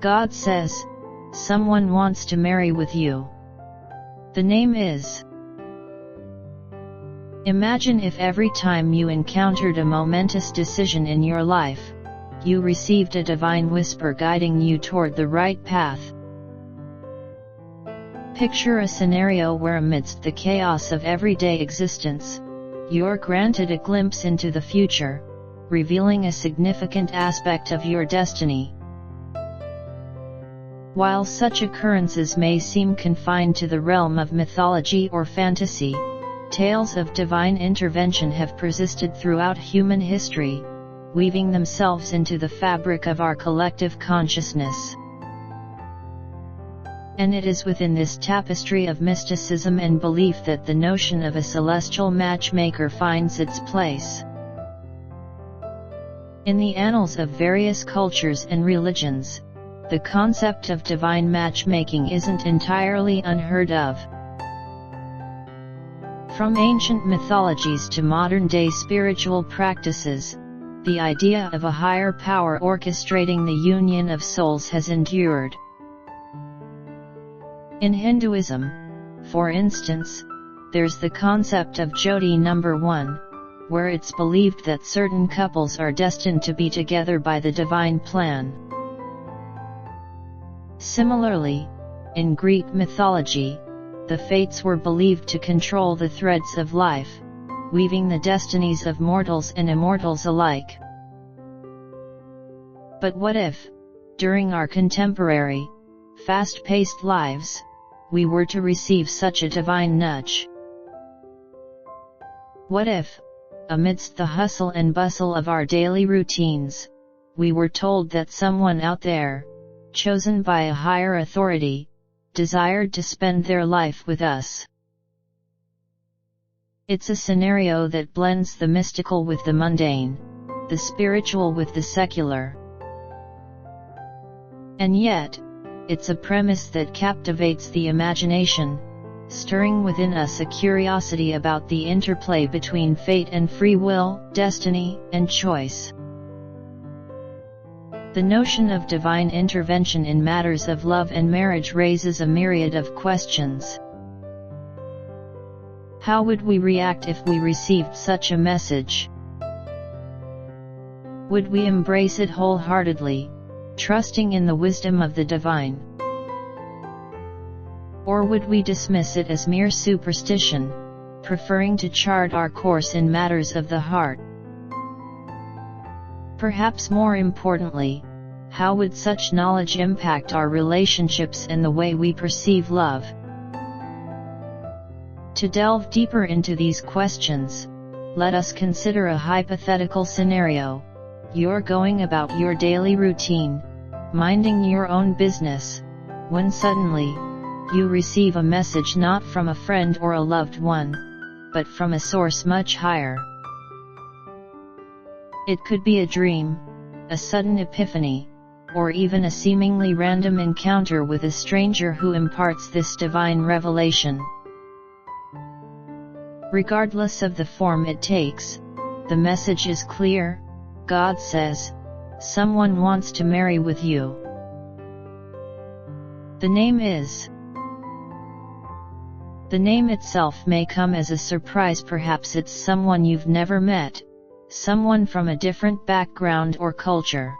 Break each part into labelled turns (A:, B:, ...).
A: God says, someone wants to marry with you. The name is. Imagine if every time you encountered a momentous decision in your life, you received a divine whisper guiding you toward the right path. Picture a scenario where amidst the chaos of everyday existence, you're granted a glimpse into the future, revealing a significant aspect of your destiny. While such occurrences may seem confined to the realm of mythology or fantasy, tales of divine intervention have persisted throughout human history, weaving themselves into the fabric of our collective consciousness. And it is within this tapestry of mysticism and belief that the notion of a celestial matchmaker finds its place. In the annals of various cultures and religions, the concept of divine matchmaking isn't entirely unheard of. From ancient mythologies to modern-day spiritual practices, the idea of a higher power orchestrating the union of souls has endured. In Hinduism, for instance, there's the concept of Jodi number 1, where it's believed that certain couples are destined to be together by the divine plan. Similarly, in Greek mythology, the fates were believed to control the threads of life, weaving the destinies of mortals and immortals alike. But what if, during our contemporary, fast-paced lives, we were to receive such a divine nudge? What if, amidst the hustle and bustle of our daily routines, we were told that someone out there, chosen by a higher authority, desired to spend their life with us? It's a scenario that blends the mystical with the mundane, the spiritual with the secular. And yet, it's a premise that captivates the imagination, stirring within us a curiosity about the interplay between fate and free will, destiny and choice. The notion of divine intervention in matters of love and marriage raises a myriad of questions. How would we react if we received such a message? Would we embrace it wholeheartedly, trusting in the wisdom of the divine? Or would we dismiss it as mere superstition, preferring to chart our course in matters of the heart? Perhaps more importantly, how would such knowledge impact our relationships and the way we perceive love? To delve deeper into these questions, let us consider a hypothetical scenario. You're going about your daily routine, minding your own business, when suddenly, you receive a message not from a friend or a loved one, but from a source much higher. It could be a dream, a sudden epiphany, or even a seemingly random encounter with a stranger who imparts this divine revelation. Regardless of the form it takes, the message is clear. God says, someone wants to marry with you. The name is. The name itself may come as a surprise. Perhaps it's someone you've never met, someone from a different background or culture.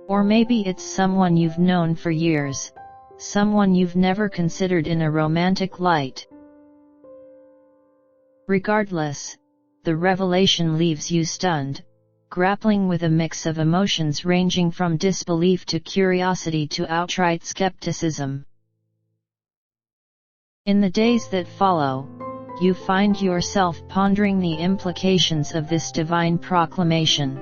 A: Or maybe it's someone you've known for years, someone you've never considered in a romantic light. Regardless, the revelation leaves you stunned, grappling with a mix of emotions ranging from disbelief to curiosity to outright skepticism. In the days that follow, you find yourself pondering the implications of this divine proclamation.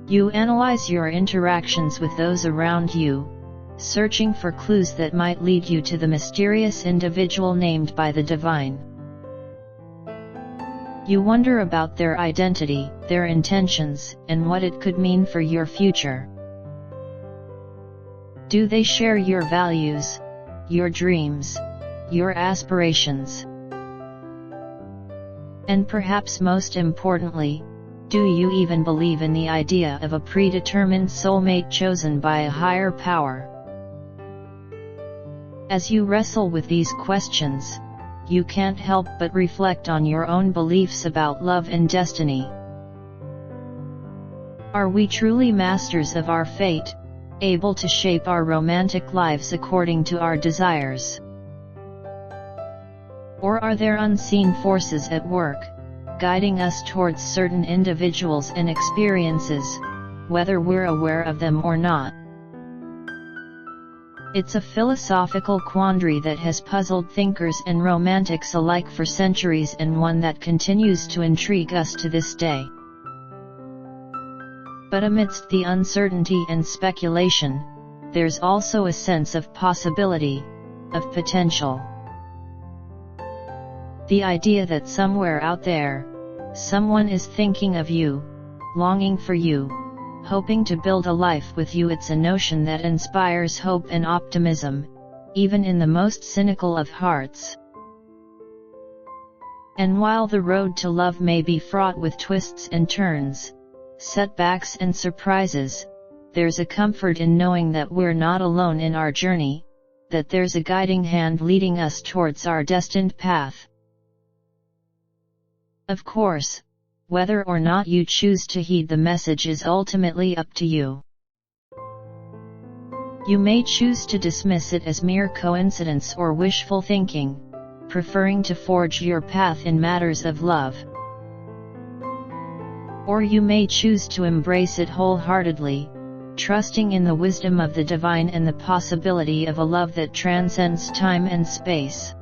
A: You analyze your interactions with those around you, searching for clues that might lead you to the mysterious individual named by the divine. You wonder about their identity, their intentions, and what it could mean for your future. Do they share your values, your dreams, your aspirations? And perhaps most importantly, Do you even believe in the idea of a predetermined soulmate chosen by a higher power? As you wrestle with these questions, you can't help but reflect on your own beliefs about love and destiny. Are we truly masters of our fate, able to shape our romantic lives according to our desires? Or are there unseen forces at work, guiding us towards certain individuals and experiences, whether we're aware of them or not? It's a philosophical quandary that has puzzled thinkers and romantics alike for centuries, and one that continues to intrigue us to this day. But amidst the uncertainty and speculation, there's also a sense of possibility, of potential. The idea that somewhere out there, someone is thinking of you, longing for you, hoping to build a life with you. It's a notion that inspires hope and optimism, even in the most cynical of hearts. And while the road to love may be fraught with twists and turns, setbacks and surprises, there's a comfort in knowing that we're not alone in our journey, that there's a guiding hand leading us towards our destined path. Of course, whether or not you choose to heed the message is ultimately up to you. You may choose to dismiss it as mere coincidence or wishful thinking, preferring to forge your path in matters of love. Or you may choose to embrace it wholeheartedly, trusting in the wisdom of the divine and the possibility of a love that transcends time and space.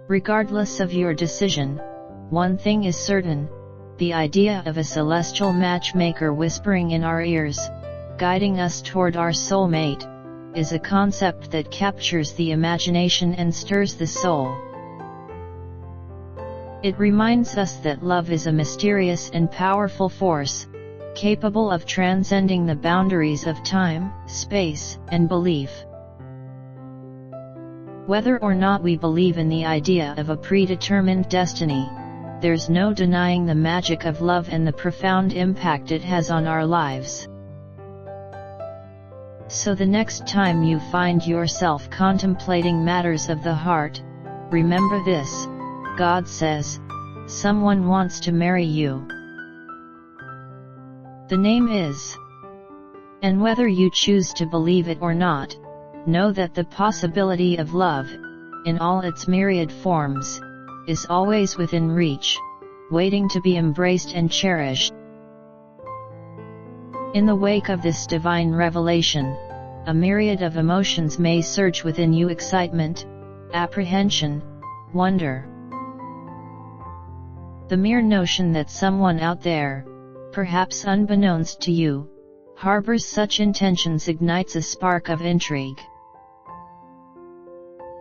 A: Regardless of your decision, one thing is certain: the idea of a celestial matchmaker whispering in our ears, guiding us toward our soulmate, is a concept that captures the imagination and stirs the soul. It reminds us that love is a mysterious and powerful force, capable of transcending the boundaries of time, space, and belief. Whether or not we believe in the idea of a predetermined destiny, there's no denying the magic of love and the profound impact it has on our lives. So the next time you find yourself contemplating matters of the heart, remember this: God says, someone wants to marry you. The name is. And whether you choose to believe it or not, know that the possibility of love, in all its myriad forms, is always within reach, waiting to be embraced and cherished. In the wake of this divine revelation, a myriad of emotions may surge within you: excitement, apprehension, wonder. The mere notion that someone out there, perhaps unbeknownst to you, harbors such intentions ignites a spark of intrigue.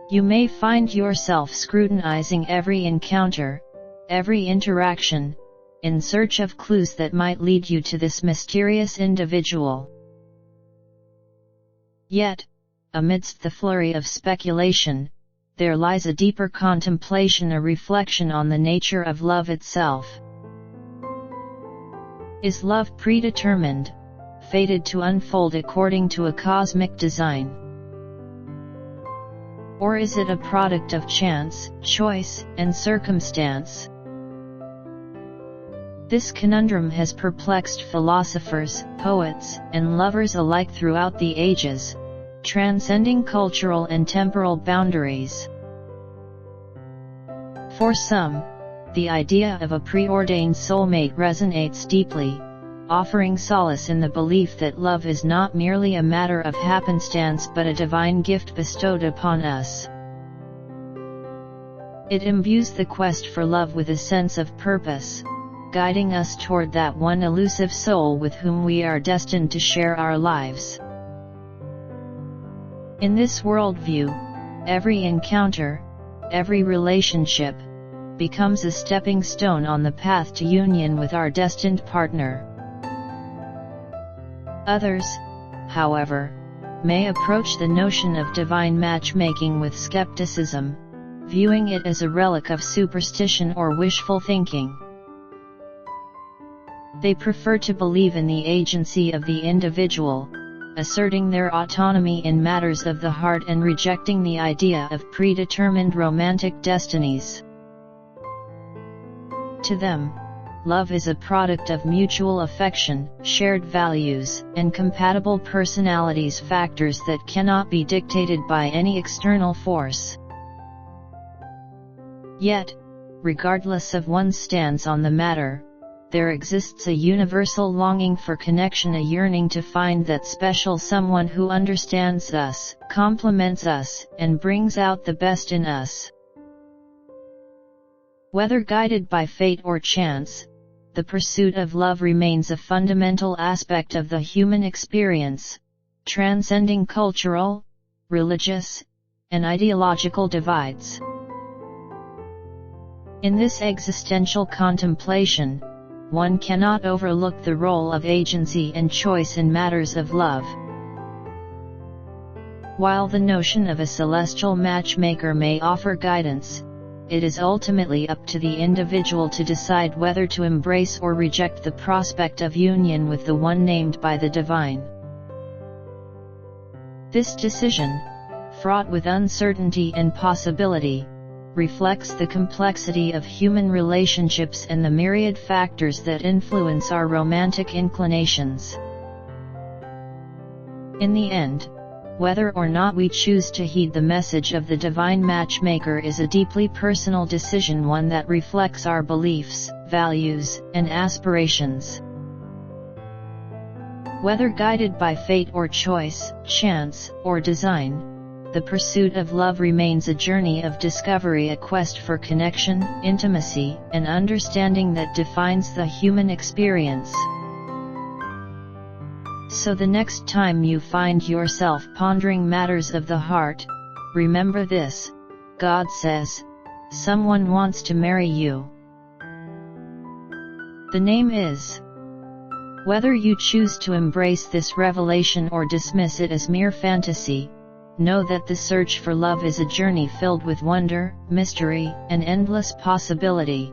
A: You may find yourself scrutinizing every encounter, every interaction, in search of clues that might lead you to this mysterious individual. Yet, amidst the flurry of speculation, there lies a deeper contemplation, a reflection on the nature of love itself. Is love predetermined, fated to unfold according to a cosmic design? Or is it a product of chance, choice, and circumstance? This conundrum has perplexed philosophers, poets, and lovers alike throughout the ages, transcending cultural and temporal boundaries. For some, the idea of a preordained soulmate resonates deeply, offering solace in the belief that love is not merely a matter of happenstance but a divine gift bestowed upon us. It imbues the quest for love with a sense of purpose, guiding us toward that one elusive soul with whom we are destined to share our lives. In this worldview, every encounter, every relationship, becomes a stepping stone on the path to union with our destined partner. Others, however, may approach the notion of divine matchmaking with skepticism, viewing it as a relic of superstition or wishful thinking. They prefer to believe in the agency of the individual, asserting their autonomy in matters of the heart and rejecting the idea of predetermined romantic destinies. To them, love is a product of mutual affection, shared values, and compatible personalities, factors that cannot be dictated by any external force. Yet, regardless of one's stance on the matter, there exists a universal longing for connection, a yearning to find that special someone who understands us, complements us, and brings out the best in us. Whether guided by fate or chance, the pursuit of love remains a fundamental aspect of the human experience, transcending cultural, religious, and ideological divides. In this existential contemplation, one cannot overlook the role of agency and choice in matters of love. While the notion of a celestial matchmaker may offer guidance, it is ultimately up to the individual to decide whether to embrace or reject the prospect of union with the one named by the divine. This decision, fraught with uncertainty and possibility, reflects the complexity of human relationships and the myriad factors that influence our romantic inclinations. In the end, whether or not we choose to heed the message of the divine matchmaker is a deeply personal decision, one that reflects our beliefs, values, and aspirations. Whether guided by fate or choice, chance, or design, the pursuit of love remains a journey of discovery, a quest for connection, intimacy, and understanding that defines the human experience. So the next time you find yourself pondering matters of the heart, remember this: God says, someone wants to marry you. The name is. Whether you choose to embrace this revelation or dismiss it as mere fantasy, know that the search for love is a journey filled with wonder, mystery, and endless possibility.